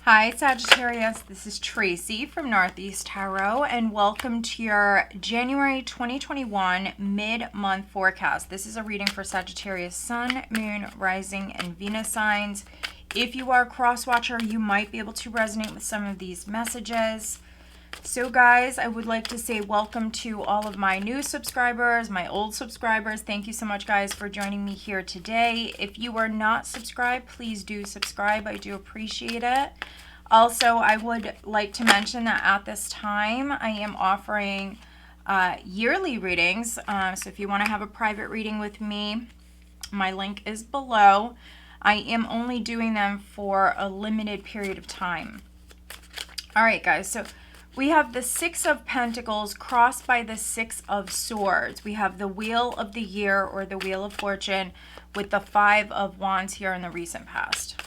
Hi Sagittarius, this is Tracy from Northeast Tarot and welcome to your January 2021 mid-month forecast. This is a reading for Sagittarius Sun, Moon, Rising, and Venus signs. If you are a cross-watcher, you might be able to resonate with some of these messages. So guys, I would like to say welcome to all of my new subscribers, my old subscribers. Thank you so much guys for joining me here today. If you are not subscribed, please do subscribe. I do appreciate it. Also, I would like to mention that at this time, I am offering yearly readings. So if you want to have a private reading with me, my link is below. I am only doing them for a limited period of time. All right, guys, so we have the Six of Pentacles crossed by the Six of Swords. We have the Wheel of the Year or the Wheel of Fortune with the Five of Wands here in the recent past.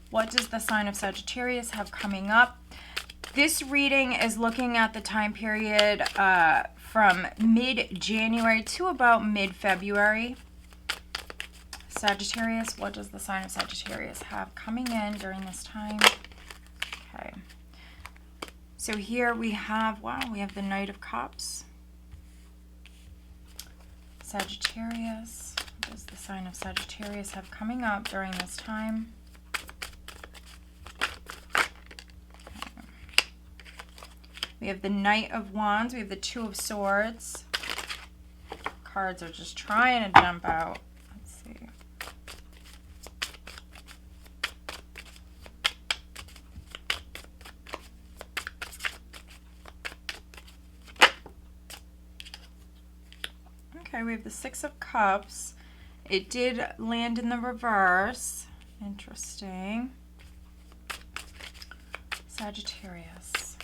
What does the sign of Sagittarius have coming up? This reading is looking at the time period from mid-January to about mid-February. Sagittarius, what does the sign of Sagittarius have coming in during this time? Okay. So here we have, wow, we have the Knight of Cups. Sagittarius, what does the sign of Sagittarius have coming up during this time? Okay. We have the Knight of Wands, we have the Two of Swords. Cards are just trying to jump out. Let's see. Okay, we have the Six of Cups. It did land in the reverse. Interesting. Sagittarius.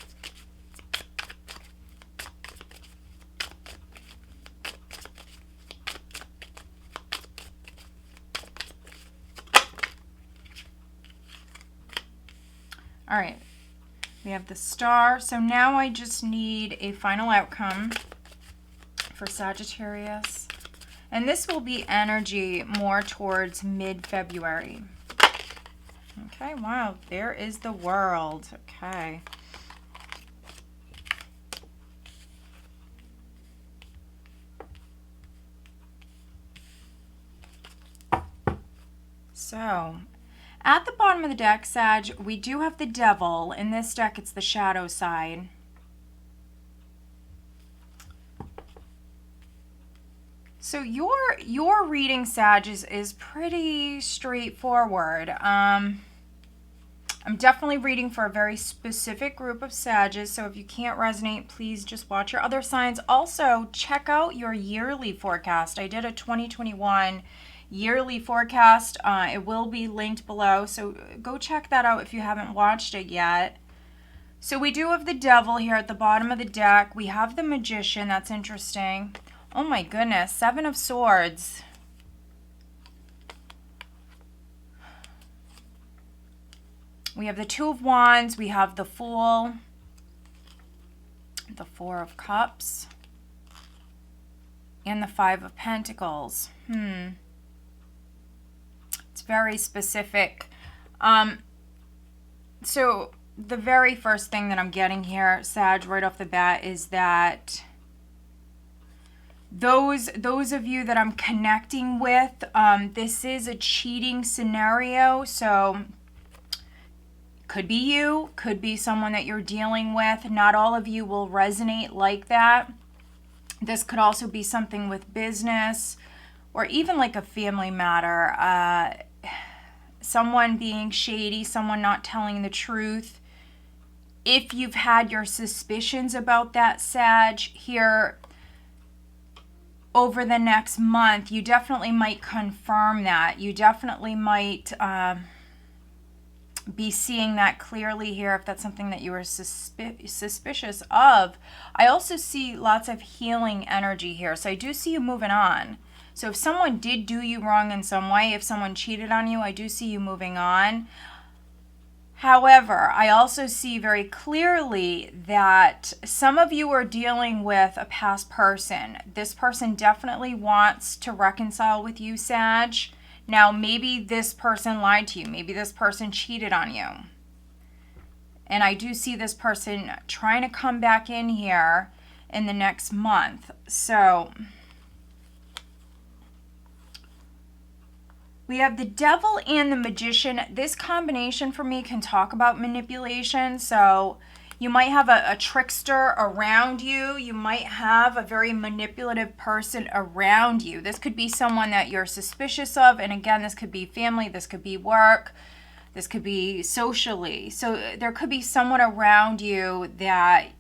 All right, we have the Star. So now I just need a final outcome for Sagittarius. And this will be energy more towards mid-February. Okay, wow, there is the World. Okay. So, at the bottom of the deck, Sag, we do have the Devil. In this deck, it's the shadow side. So your reading, Sag, is pretty straightforward. I'm definitely reading for a very specific group of Sages, so if you can't resonate, please just watch your other signs. Also, check out your yearly forecast. I did a 2021 yearly forecast. It will be linked below, so go check that out if you haven't watched it yet. So we do have the Devil here at the bottom of the deck. We have the Magician. That's interesting. Oh my goodness, Seven of Swords. We have the Two of Wands. We have the Fool. The Four of Cups. And the Five of Pentacles. It's very specific. So the very first thing that I'm getting here, Sag, right off the bat, is that those of you that I'm connecting with, this is a cheating scenario. So could be you, could be someone that you're dealing with. Not all of you will resonate like that. This could also be something with business or even like a family matter. Someone being shady, someone not telling the truth. If you've had your suspicions about that, Sag, here over the next month, you definitely might confirm that. You definitely might be seeing that clearly here if that's something that you were suspicious of. I also see lots of healing energy here. So I do see you moving on. So if someone did do you wrong in some way, if someone cheated on you, I do see you moving on. However, I also see very clearly that some of you are dealing with a past person. This person definitely wants to reconcile with you, Sag. Now, maybe this person lied to you. Maybe this person cheated on you. And I do see this person trying to come back in here in the next month. So we have the Devil and the Magician. This combination for me can talk about manipulation. So you might have a trickster around you. You might have a very manipulative person around you. This could be someone that you're suspicious of. And again, this could be family. This could be work. This could be socially. So there could be someone around you that,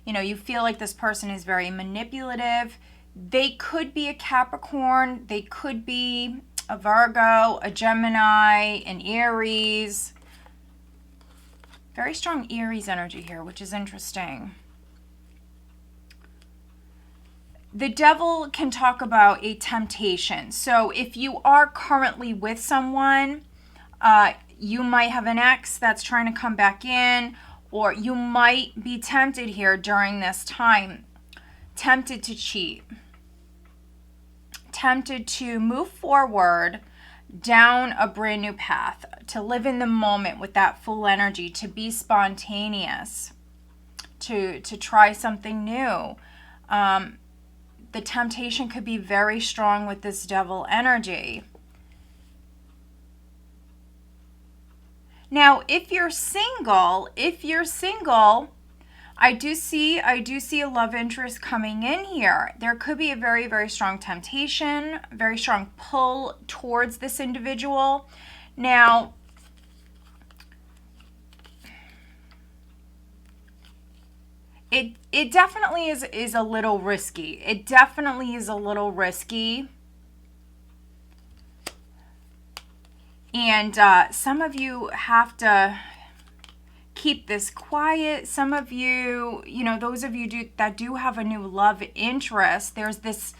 you know, you feel like this person is very manipulative. They could be a Capricorn. They could be a Virgo, a Gemini, an Aries. Very strong Aries energy here, which is interesting. The Devil can talk about a temptation. So if you are currently with someone, you might have an ex that's trying to come back in, or you might be tempted here during this time, tempted to cheat, tempted to move forward down a brand new path, to live in the moment with that full energy, to be spontaneous, to try something new. The temptation could be very strong with this Devil energy. Now, if you're single, I do see a love interest coming in here. There could be a very, very strong temptation, very strong pull towards this individual. Now, it definitely is a little risky. It definitely is a little risky. And some of you have to keep this quiet. Some of you, you know, those of you that do have a new love interest, there's this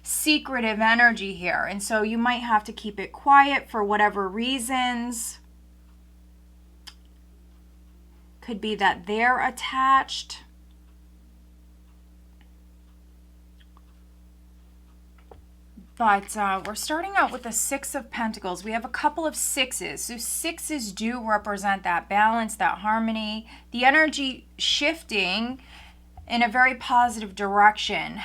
secretive energy here. And so you might have to keep it quiet for whatever reasons. Could be that they're attached. But we're starting out with the Six of Pentacles. We have a couple of sixes. So sixes do represent that balance, that harmony, the energy shifting in a very positive direction.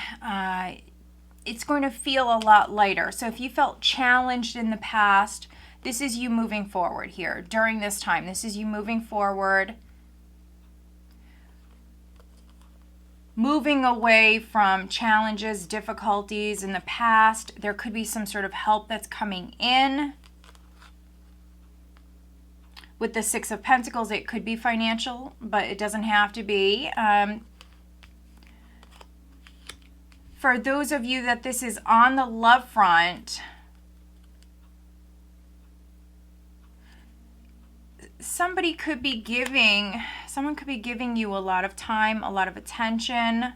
It's going to feel a lot lighter. So if you felt challenged in the past, this is you moving forward here during this time. This is you moving forward, moving away from challenges, difficulties in the past. There could be some sort of help that's coming in. With the Six of Pentacles, it could be financial, but it doesn't have to be. For those of you that this is on the love front, someone could be giving you a lot of time, a lot of attention.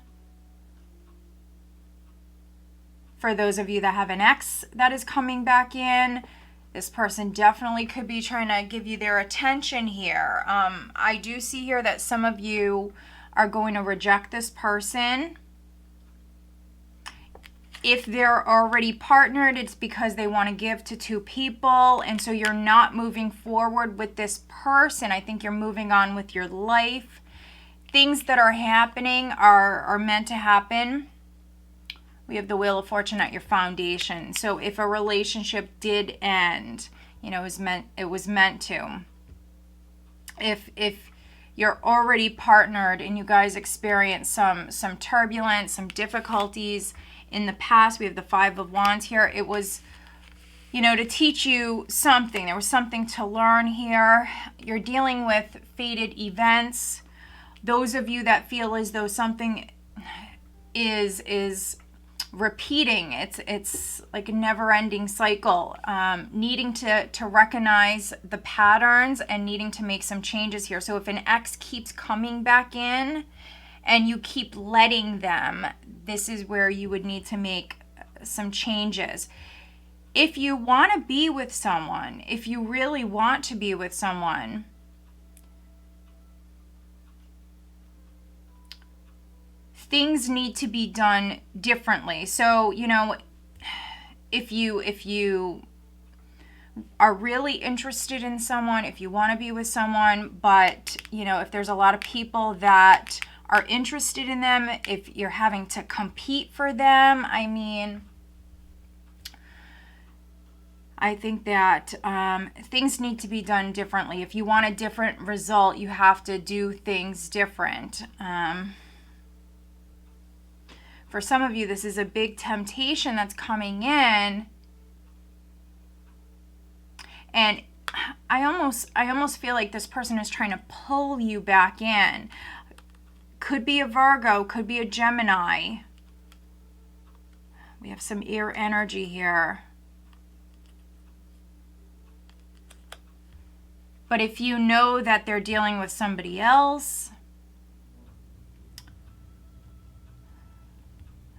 For those of you that have an ex that is coming back in, this person definitely could be trying to give you their attention here. I do see here that some of you are going to reject this person. If they're already partnered, it's because they want to give to two people. And so you're not moving forward with this person. I think you're moving on with your life. Things that are happening are meant to happen. We have the Wheel of Fortune at your foundation. So if a relationship did end, you know, it was meant to. If you're already partnered and you guys experience some turbulence, some difficulties in the past, we have the Five of Wands here. It was, you know, to teach you something. There was something to learn here. You're dealing with fated events. Those of you that feel as though something is repeating, it's like a never-ending cycle, needing to recognize the patterns and needing to make some changes here. So if an ex keeps coming back in and you keep letting them, this is where you would need to make some changes. If you want to be with someone, if you really want to be with someone, things need to be done differently. So, you know, if you are really interested in someone, if you want to be with someone, but, you know, if there's a lot of people that are interested in them, if you're having to compete for them, I mean, I think that things need to be done differently. If you want a different result, you have to do things different. For some of you, this is a big temptation that's coming in. And I almost feel like this person is trying to pull you back in. Could be a Virgo, could be a Gemini. We have some air energy here. But if you know that they're dealing with somebody else,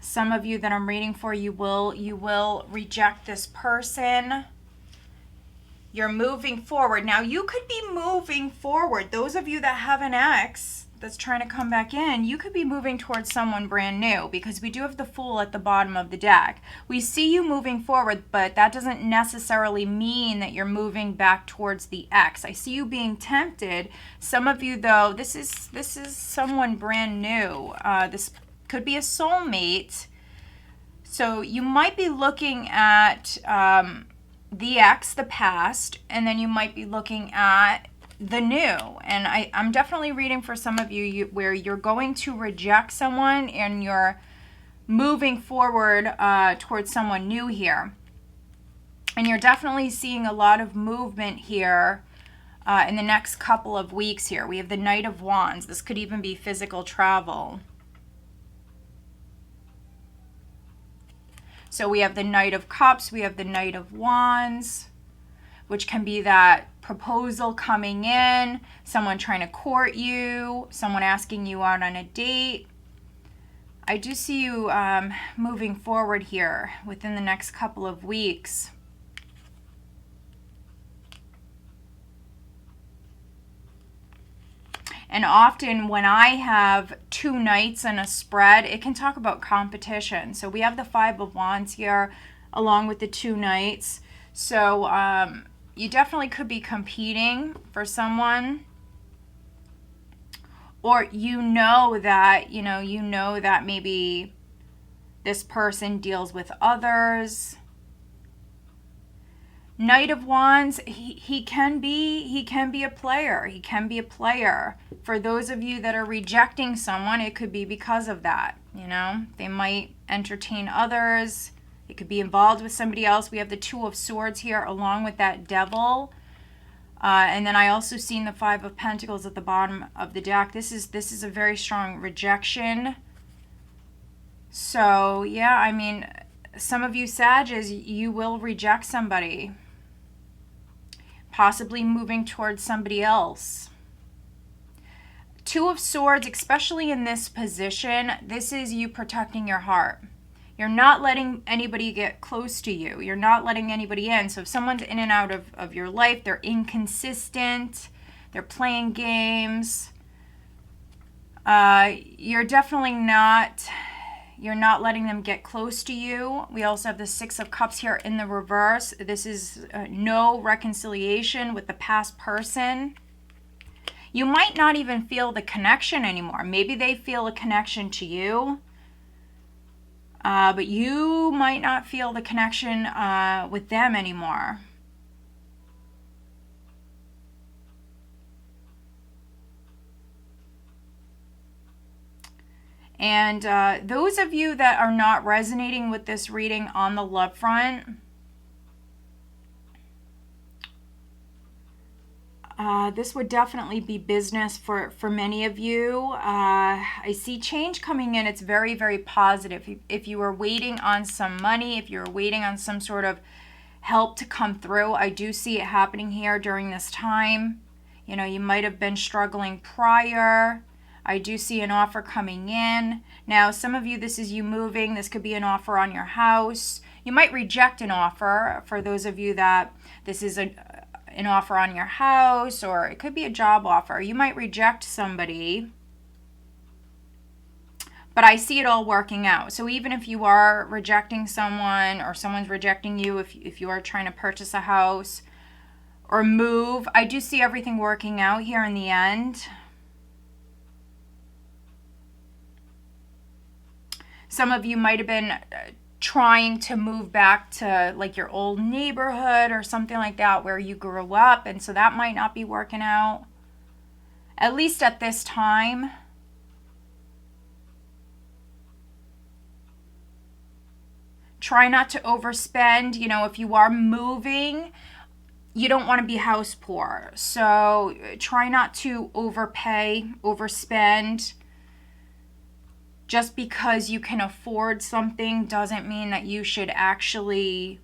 some of you that I'm reading for, you will reject this person. You're moving forward. Now, you could be moving forward. Those of you that have an ex that's trying to come back in, you could be moving towards someone brand new, because we do have the Fool at the bottom of the deck. We see you moving forward, but that doesn't necessarily mean that you're moving back towards the ex. I see you being tempted. Some of you, though, this is someone brand new. This could be a soulmate. So you might be looking at the ex, the past, and then you might be looking at the new. And I'm definitely reading for some of you where you're going to reject someone and you're moving forward towards someone new here. And you're definitely seeing a lot of movement here in the next couple of weeks here. We have the Knight of Wands. This could even be physical travel. So we have the Knight of Cups, we have the Knight of Wands, which can be that proposal coming in, someone trying to court you, someone asking you out on a date. I do see you moving forward here within the next couple of weeks. And often when I have two knights in a spread, it can talk about competition. So we have the Five of Wands here along with the two knights. So you definitely could be competing for someone. Or you know that maybe this person deals with others. Knight of Wands, he can be a player. He can be a player. For those of you that are rejecting someone, it could be because of that. You know, they might entertain others. It could be involved with somebody else. We have the Two of Swords here along with that Devil. And then I also seen the Five of Pentacles at the bottom of the deck. This is a very strong rejection. So, yeah, I mean, some of you Sages, you will reject somebody. Possibly moving towards somebody else. Two of Swords, especially in this position, this is you protecting your heart. You're not letting anybody get close to you. You're not letting anybody in. So if someone's in and out of your life, they're inconsistent, they're playing games, you're definitely not... You're not letting them get close to you. We also have the Six of Cups here in the reverse. This is no reconciliation with the past person. You might not even feel the connection anymore. Maybe they feel a connection to you. But you might not feel the connection with them anymore. And those of you that are not resonating with this reading on the love front, this would definitely be business for many of you. I see change coming in. It's very, very positive. If you were waiting on some money, if you're waiting on some sort of help to come through, I do see it happening here during this time. You know, you might have been struggling prior. I do see an offer coming in. Now, some of you, this is you moving. This could be an offer on your house. You might reject an offer. For those of you that this is an offer on your house, or it could be a job offer. You might reject somebody. But I see it all working out. So even if you are rejecting someone or someone's rejecting you, if you are trying to purchase a house, or move. I do see everything working out here in the end. Some of you might have been trying to move back to like your old neighborhood or something like that where you grew up, and so that might not be working out, at least at this time. Try not to overspend. You know, if you are moving, you don't want to be house poor. So try not to overpay, overspend. Just because you can afford something doesn't mean that you should actually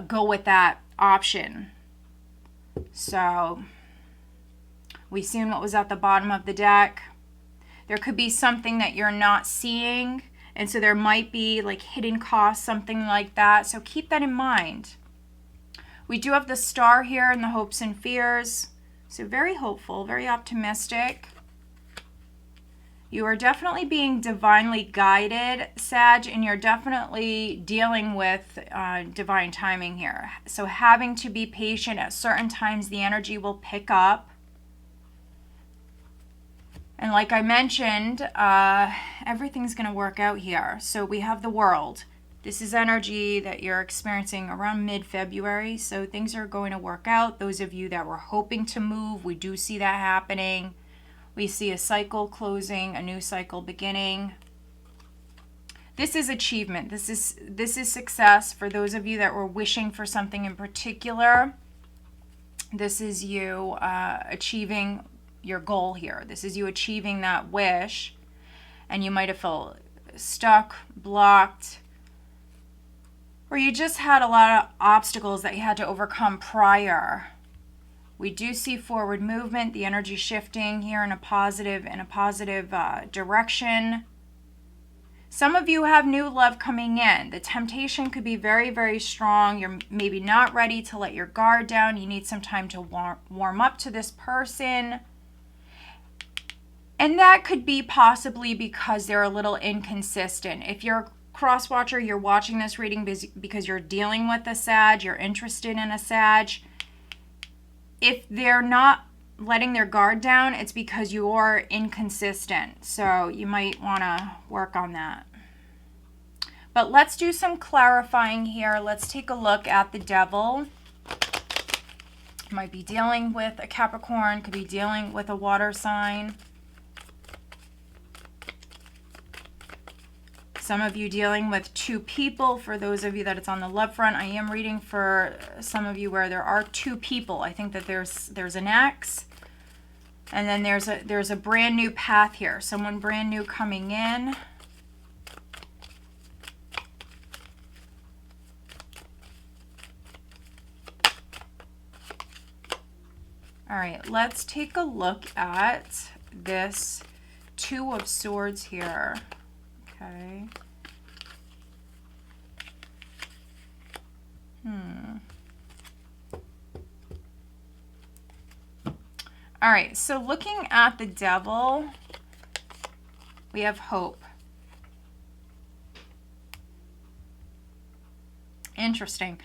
go with that option. So we've seen what was at the bottom of the deck. There could be something that you're not seeing, and so there might be like hidden costs, something like that. So keep that in mind. We do have the star here in the hopes and fears. So very hopeful, very optimistic. You are definitely being divinely guided, Sag, and you're definitely dealing with divine timing here. So having to be patient at certain times, the energy will pick up. And like I mentioned, everything's going to work out here. So we have the World. This is energy that you're experiencing around mid-February. So things are going to work out. Those of you that were hoping to move, we do see that happening. We see a cycle closing, a new cycle beginning. This is achievement. This is success for those of you that were wishing for something in particular. This is you achieving your goal here. This is you achieving that wish. And you might have felt stuck, blocked, or you just had a lot of obstacles that you had to overcome prior. We do see forward movement, the energy shifting here in a positive direction. Some of you have new love coming in. The temptation could be very, very strong. You're maybe not ready to let your guard down. You need some time to warm up to this person. And that could be possibly because they're a little inconsistent. If you're a cross watcher, you're watching this reading because you're dealing with a Sag, you're interested in a Sag. If they're not letting their guard down, it's because you're inconsistent. So you might want to work on that. But let's do some clarifying here. Let's take a look at the Devil. Might be dealing with a Capricorn, could be dealing with a water sign. Some of you dealing with two people. For those of you that it's on the love front, I am reading for some of you where there are two people. I think that there's an ex, and then there's a brand new path here. Someone brand new coming in. All right, let's take a look at this Two of Swords here. Okay. All right, so looking at the Devil, we have hope. Interesting.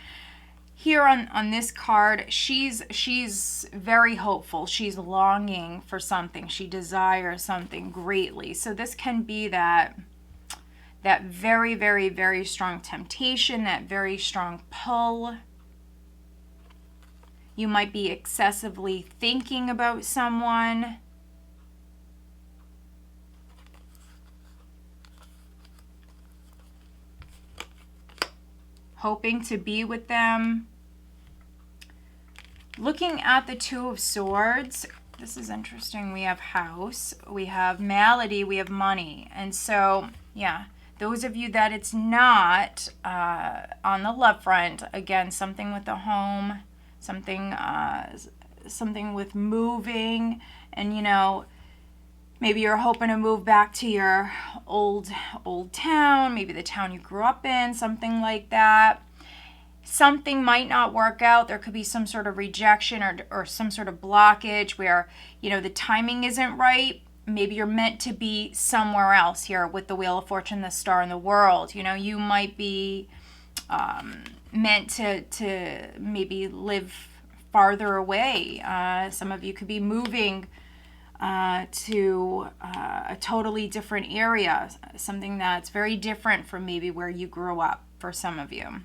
Here on this card, she's very hopeful. She's longing for something. She desires something greatly. So this can be that very, very, very strong temptation, that very strong pull. You might be excessively thinking about someone. Hoping to be with them. Looking at the Two of Swords, this is interesting. We have house, we have malady, we have money. And so, yeah, those of you that it's not on the love front, again, something with the home, something with moving, and you know, maybe you're hoping to move back to your old town, maybe the town you grew up in, something like that. Something might not work out. There could be some sort of rejection or some sort of blockage where, you know, the timing isn't right. Maybe you're meant to be somewhere else here with the Wheel of Fortune, the Star, and the World. You know, you might be meant to maybe live farther away. Some of you could be moving to a totally different area, something that's very different from maybe where you grew up for some of you.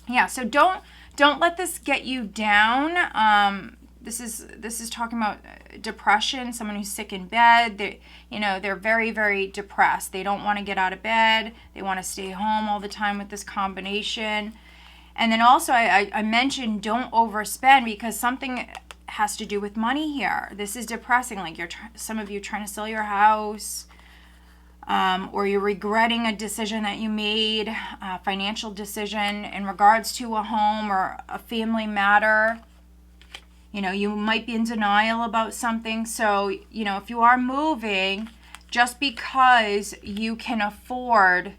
Yeah, so don't let this get you down. This is talking about depression, someone who's sick in bed. They're very, very depressed. They don't want to get out of bed. They want to stay home all the time with this combination. And then also I mentioned don't overspend, because something has to do with money here. This is depressing. Like some of you trying to sell your house, or you're regretting a decision that you made, a financial decision in regards to a home or a family matter. You might be in denial about something. So, if you are moving, just because you can afford,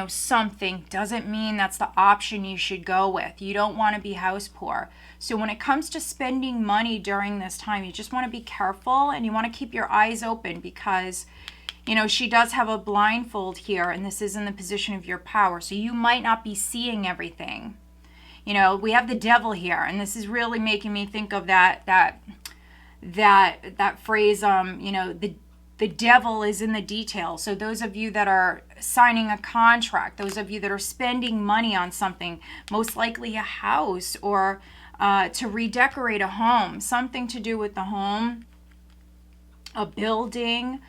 something doesn't mean that's the option you should go with. You don't want to be house poor. So when it comes to spending money during this time, you just want to be careful, and you want to keep your eyes open, because, she does have a blindfold here, and this is in the position of your power. So you might not be seeing everything. We have the devil here, and this is really making me think of that phrase, the devil is in the details. So those of you that are signing a contract, those of you that are spending money on something, most likely a house, or to redecorate a home, something to do with the home, a building,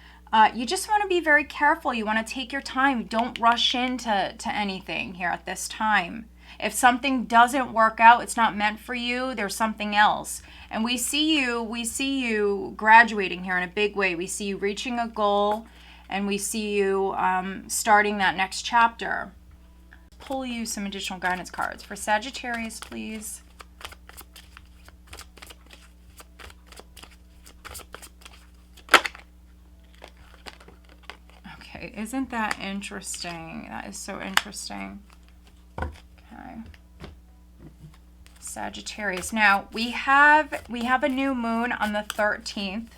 you just want to be very careful. You want to take your time. Don't rush into anything here at this time. If something doesn't work out, it's not meant for you, there's something else. And we see you graduating here in a big way. We see you reaching a goal, and we see you starting that next chapter. Pull you some additional guidance cards for Sagittarius, please. Okay, isn't that interesting? That is so interesting. Okay. Sagittarius. Now, we have a new moon on the 13th.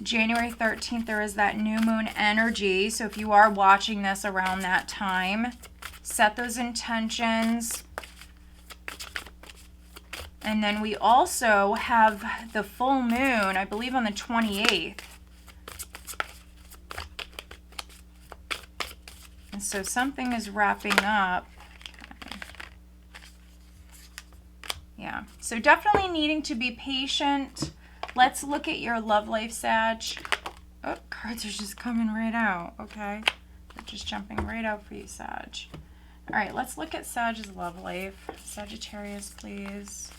January 13th, there is that new moon energy. So if you are watching this around that time, set those intentions. And then we also have the full moon, I believe on the 28th. And so something is wrapping up. Yeah, so definitely needing to be patient. Let's look at your love life, Sag. Oh, cards are just coming right out. Okay, they're just jumping right out for you, Sag. All right, let's look at Sag's love life. Sagittarius, please.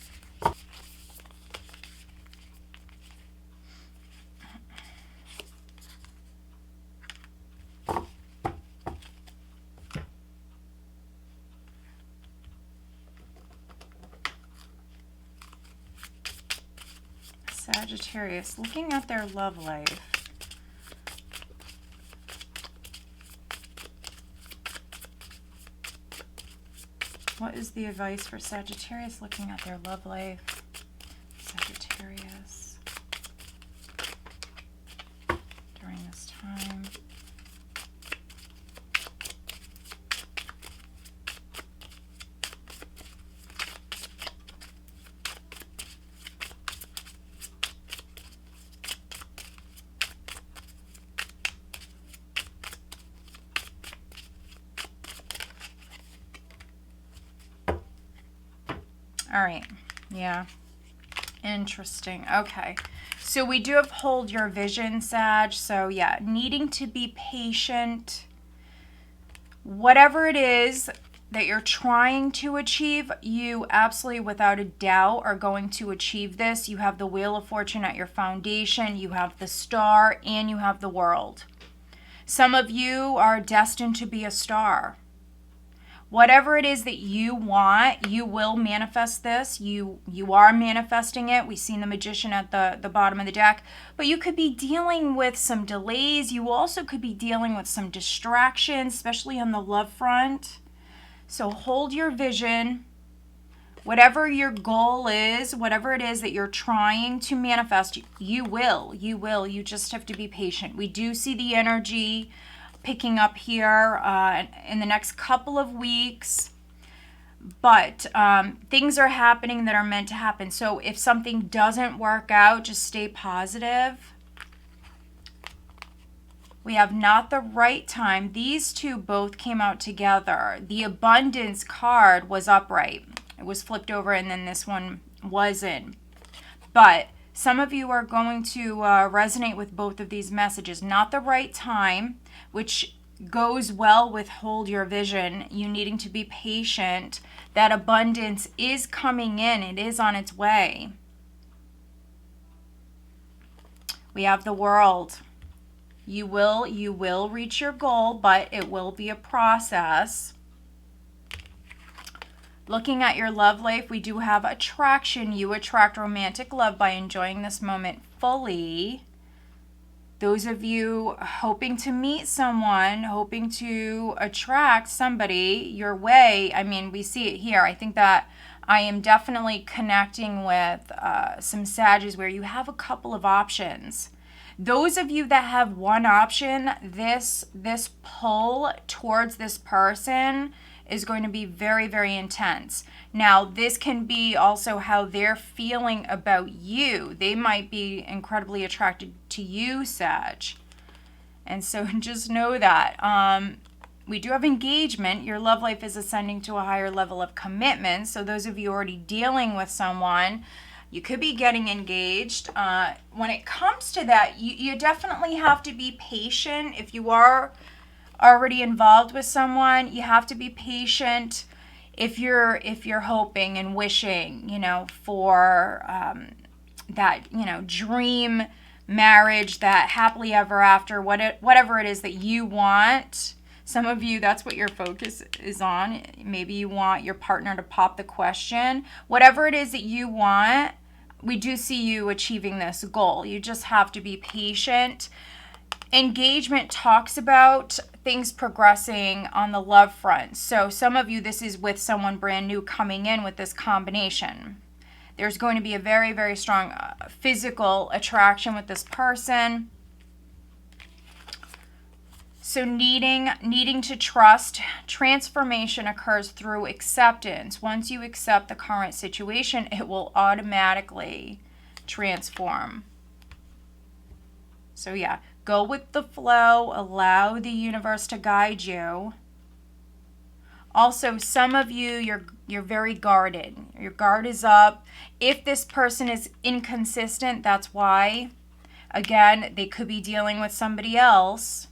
Sagittarius, looking at their love life. What is the advice for Sagittarius looking at their love life? Sagittarius during this time. All right, yeah, interesting. Okay, so we do uphold your vision, Sag. So yeah, needing to be patient. Whatever it is that you're trying to achieve, you absolutely, without a doubt, are going to achieve this. You have the Wheel of Fortune at your foundation, you have the Star, and you have the World. Some of you are destined to be a star. Whatever it is that you want, you will manifest this. You are manifesting it. We've seen the Magician at the bottom of the deck. But you could be dealing with some delays. You also could be dealing with some distractions, especially on the love front. So hold your vision. Whatever your goal is, whatever it is that you're trying to manifest, you will. You just have to be patient. We do see the energy picking up here in the next couple of weeks. But things are happening that are meant to happen. So if something doesn't work out, just stay positive. We have not the right time. These two both came out together. The abundance card was upright. It was flipped over, and then this one wasn't. But some of you are going to resonate with both of these messages. Not the right time, which goes well with hold your vision. You needing to be patient. That abundance is coming in. It is on its way. We have the World. You will reach your goal, but it will be a process. Looking at your love life, we do have attraction. You attract romantic love by enjoying this moment fully. Those of you hoping to meet someone, hoping to attract somebody your way, I mean, we see it here. I think that I am definitely connecting with some Sagittarius where you have a couple of options. Those of you that have one option, this pull towards this person is going to be very, very intense. Now, this can be also how they're feeling about you. They might be incredibly attracted to you, Sag. And so just know that. We do have engagement. Your love life is ascending to a higher level of commitment. So those of you already dealing with someone, you could be getting engaged. When it comes to that, you definitely have to be patient. If you are already involved with someone, you have to be patient. If you're hoping and wishing, for that, dream marriage, that happily ever after, whatever it is that you want. Some of you, that's what your focus is on. Maybe you want your partner to pop the question. Whatever it is that you want, we do see you achieving this goal. You just have to be patient. Engagement talks about things progressing on the love front. So some of you, this is with someone brand new coming in with this combination. There's going to be a very, very strong physical attraction with this person. So needing to trust. Transformation occurs through acceptance. Once you accept the current situation, it will automatically transform. So yeah, go with the flow. Allow the universe to guide you. Also, some of you, you're very guarded. Your guard is up. If this person is inconsistent, that's why. Again, they could be dealing with somebody else.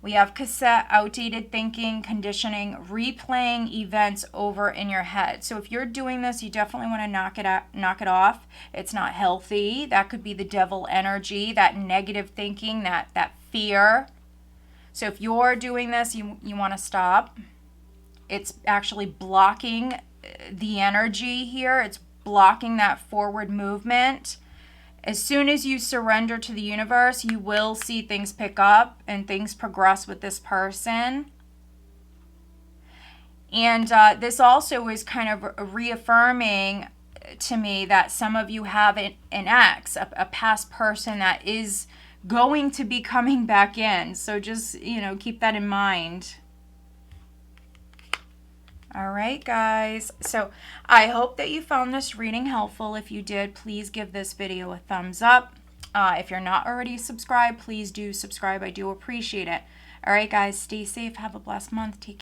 We have cassette, outdated thinking, conditioning, replaying events over in your head. So if you're doing this, you definitely want to knock it off. It's not healthy. That could be the devil energy, that negative thinking, that fear. So if you're doing this, you want to stop. It's actually blocking the energy here. It's blocking that forward movement. As soon as you surrender to the universe, you will see things pick up and things progress with this person. And this also is kind of reaffirming to me that some of you have an ex, a past person that is going to be coming back in. So just, keep that in mind. All right, guys. So I hope that you found this reading helpful. If you did, please give this video a thumbs up. If you're not already subscribed, please do subscribe. I do appreciate it. All right, guys, stay safe. Have a blessed month. Take care.